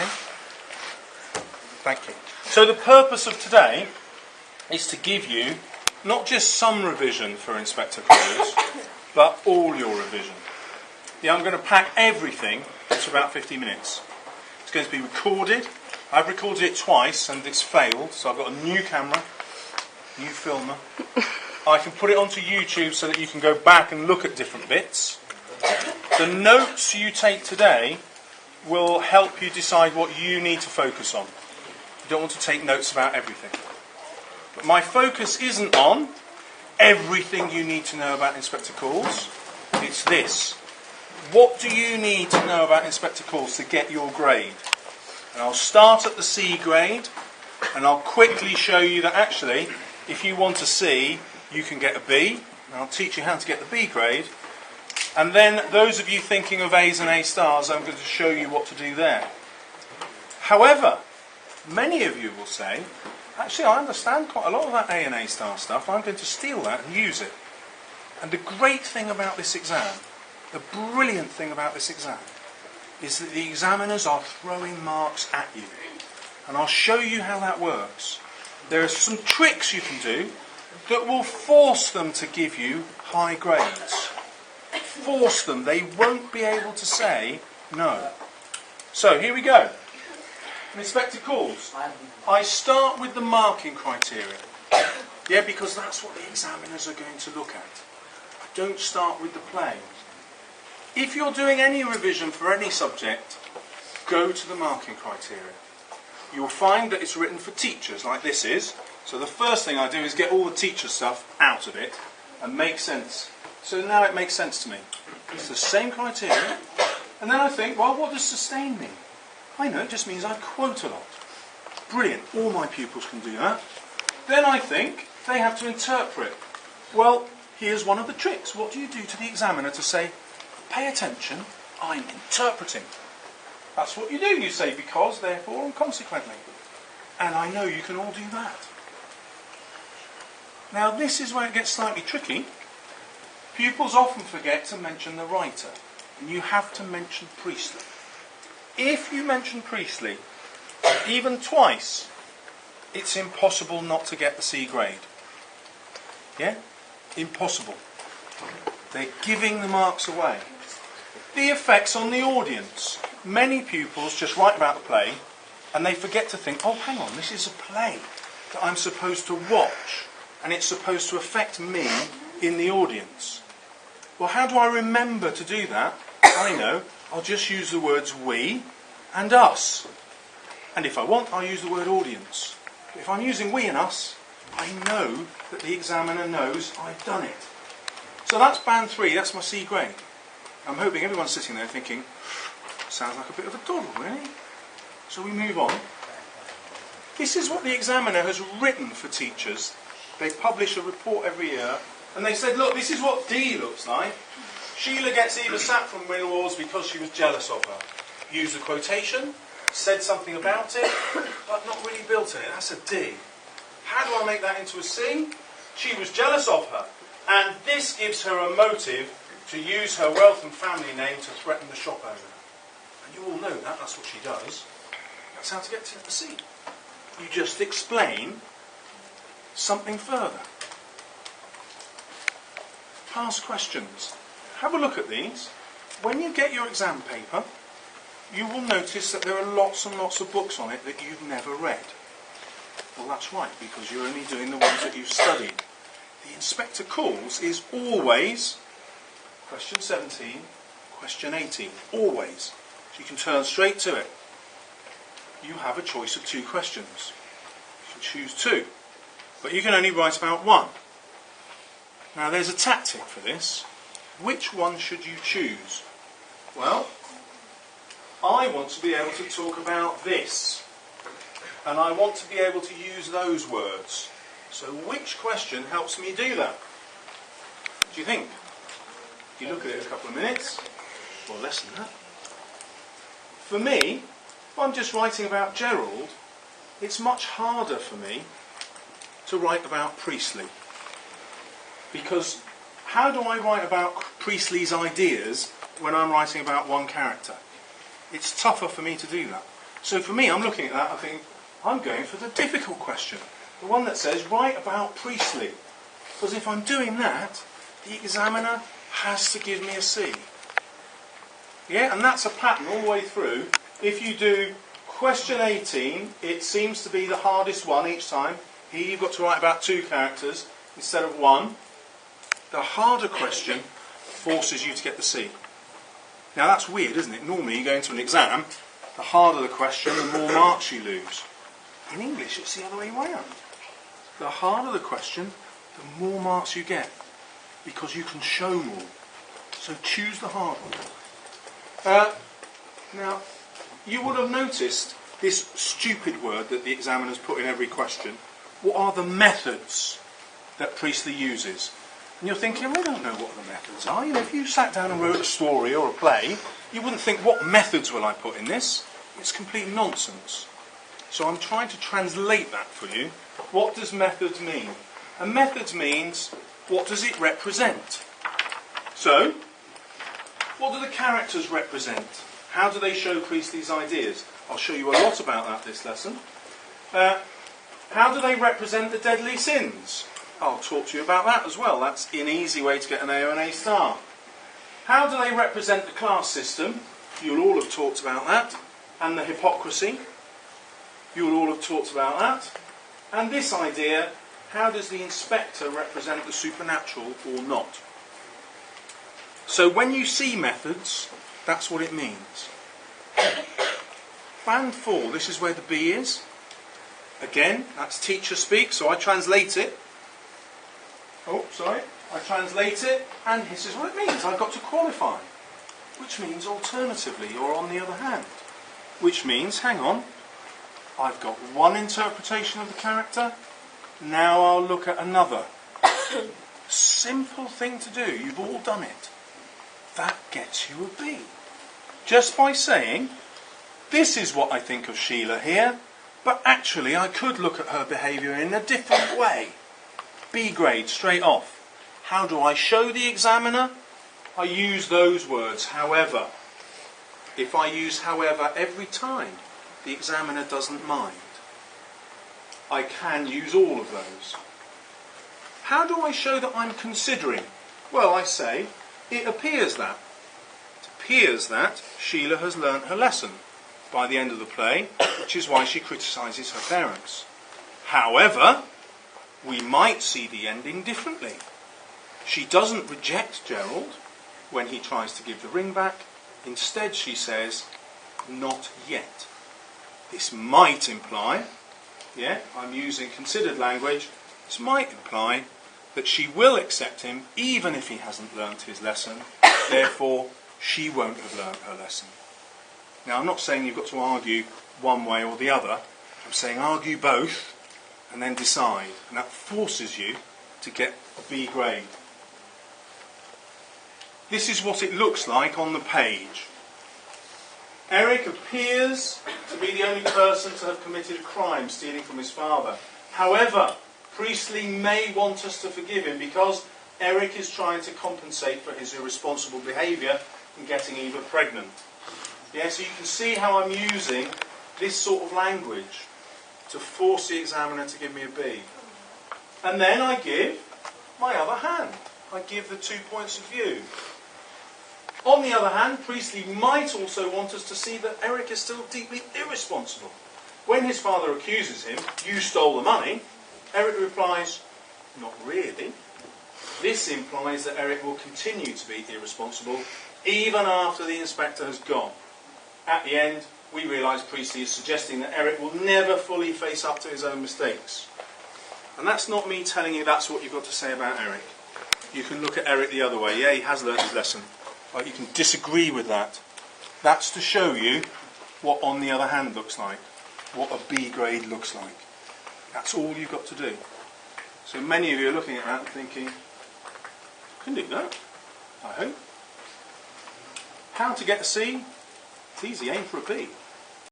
Okay? Thank you. So the purpose of today is to give you not just some revision for Inspector Calls, but all your revision. Yeah, I'm going to pack everything into about 50 minutes. It's going to be recorded. I've recorded it twice and it's failed, so I've got a new camera, new filmer. I can put it onto YouTube so that you can go back and look at different bits. The notes you take today will help you decide what you need to focus on. You don't want to take notes about everything. But my focus isn't on everything you need to know about Inspector Calls. It's this. What do you need to know about Inspector Calls to get your grade? And I'll start at the C grade, and I'll quickly show you that actually, if you want a C, you can get a B. And I'll teach you how to get the B grade. And then those of you thinking of A's and A stars, I'm going to show you what to do there. However, many of you will say, actually I understand quite a lot of that A and A star stuff, I'm going to steal that and use it. And the great thing about this exam, the brilliant thing about this exam, is that the examiners are throwing marks at you. And I'll show you how that works. There are some tricks you can do that will force them to give you high grades. Force them. They won't be able to say no. So here we go. Inspector Calls. I start with the marking criteria. Yeah, because that's what the examiners are going to look at. I don't start with the play. If you're doing any revision for any subject, go to the marking criteria. You'll find that it's written for teachers, like this is. So the first thing I do is get all the teacher stuff out of it and make sense. So now it makes sense to me. It's the same criteria. And then I think, well, what does sustain mean? I know, it just means I quote a lot. Brilliant, all my pupils can do that. Then I think they have to interpret. Well, here's one of the tricks. What do you do to the examiner to say, pay attention, I'm interpreting? That's what you do. You say because, therefore, and consequently. And I know you can all do that. Now, this is where it gets slightly tricky. Pupils often forget to mention the writer. And you have to mention Priestley. If you mention Priestley, even twice, it's impossible not to get the C grade. Yeah? Impossible. They're giving the marks away. The effects on the audience. Many pupils just write about the play and they forget to think, oh, hang on, this is a play that I'm supposed to watch and it's supposed to affect me in the audience. Well, how do I remember to do that? I know, I'll just use the words we and us. And if I want, I'll use the word audience. If I'm using we and us, I know that the examiner knows I've done it. So that's band 3, that's my C grade. I'm hoping everyone's sitting there thinking, sounds like a bit of a doddle, really. So we move on. This is what the examiner has written for teachers. They publish a report every year, and they said, look, this is what D looks like. Sheila gets Eva sacked from Winwars because she was jealous of her. Used a quotation, said something about it, but not really built on it. That's a D. How do I make that into a C? She was jealous of her, and this gives her a motive to use her wealth and family name to threaten the shop owner. And you all know that, that's what she does. That's how to get to the C. You just explain something further. Past questions. Have a look at these. When you get your exam paper, you will notice that there are lots and lots of books on it that you've never read. Well, that's right, because you're only doing the ones that you've studied. The Inspector Calls is always question 17, question 18, always. So you can turn straight to it. You have a choice of 2 questions. You can choose 2, but you can only write about 1. Now there's a tactic for this. Which one should you choose? Well, I want to be able to talk about this, and I want to be able to use those words. So which question helps me do that? Do you think? You look at it a couple of minutes, or less than that. For me, if I'm just writing about Gerald, it's much harder for me to write about Priestley. Because how do I write about Priestley's ideas when I'm writing about one character? It's tougher for me to do that. So for me, I'm looking at that, I think, I'm going for the difficult question. The one that says, write about Priestley. Because if I'm doing that, the examiner has to give me a C. Yeah, and that's a pattern all the way through. If you do question 18, it seems to be the hardest one each time. Here you've got to write about 2 characters instead of 1. The harder question forces you to get the C. Now that's weird, isn't it? Normally you go into an exam, the harder the question, the more marks you lose. In English it's the other way around. The harder the question, the more marks you get, because you can show more. So choose the hard one. Now, you would have noticed this stupid word that the examiner's put in every question. What are the methods that Priestley uses? And you're thinking, I don't know what the methods are. You know, if you sat down and wrote a story or a play, you wouldn't think, what methods will I put in this? It's complete nonsense. So I'm trying to translate that for you. What does methods mean? And methods means, what does it represent? So, what do the characters represent? How do they show Priestley's ideas? I'll show you a lot about that this lesson. How do they represent the deadly sins? I'll talk to you about that as well. That's an easy way to get an A or an A star. How do they represent the class system? You'll all have talked about that. And the hypocrisy. You'll all have talked about that. And this idea, how does the inspector represent the supernatural or not? So when you see methods, that's what it means. Band 4, this is where the B is. Again, that's teacher speak, so I translate it. I translate it, and this is what it means. I've got to qualify. Which means alternatively, or on the other hand. Which means, hang on, I've got one interpretation of the character, now I'll look at another. Simple thing to do, you've all done it. That gets you a B. Just by saying, this is what I think of Sheila here, but actually I could look at her behaviour in a different way. B grade, straight off. How do I show the examiner? I use those words, however. If I use however every time, the examiner doesn't mind. I can use all of those. How do I show that I'm considering? Well, I say, it appears that. It appears that Sheila has learnt her lesson by the end of the play, which is why she criticises her parents. However, we might see the ending differently. She doesn't reject Gerald when he tries to give the ring back. Instead, she says, not yet. This might imply, I'm using considered language, this might imply that she will accept him even if he hasn't learnt his lesson. Therefore, she won't have learnt her lesson. Now, I'm not saying you've got to argue one way or the other. I'm saying argue both and then decide. And that forces you to get a B grade. This is what it looks like on the page. Eric appears to be the only person to have committed a crime, stealing from his father. However, Priestley may want us to forgive him because Eric is trying to compensate for his irresponsible behaviour in getting Eva pregnant. Yeah, so you can see how I'm using this sort of language to force the examiner to give me a B. And then I give my other hand. I give the 2 points of view. On the other hand, Priestley might also want us to see that Eric is still deeply irresponsible. When his father accuses him, you stole the money, Eric replies, not really. This implies that Eric will continue to be irresponsible even after the inspector has gone. At the end, we realise Priestley is suggesting that Eric will never fully face up to his own mistakes. And that's not me telling you that's what you've got to say about Eric. You can look at Eric the other way. Yeah, he has learnt his lesson. But you can disagree with that. That's to show you what on the other hand looks like. What a B grade looks like. That's all you've got to do. So many of you are looking at that and thinking, I can do that, I hope. How to get a C? It's easy, aim for a B.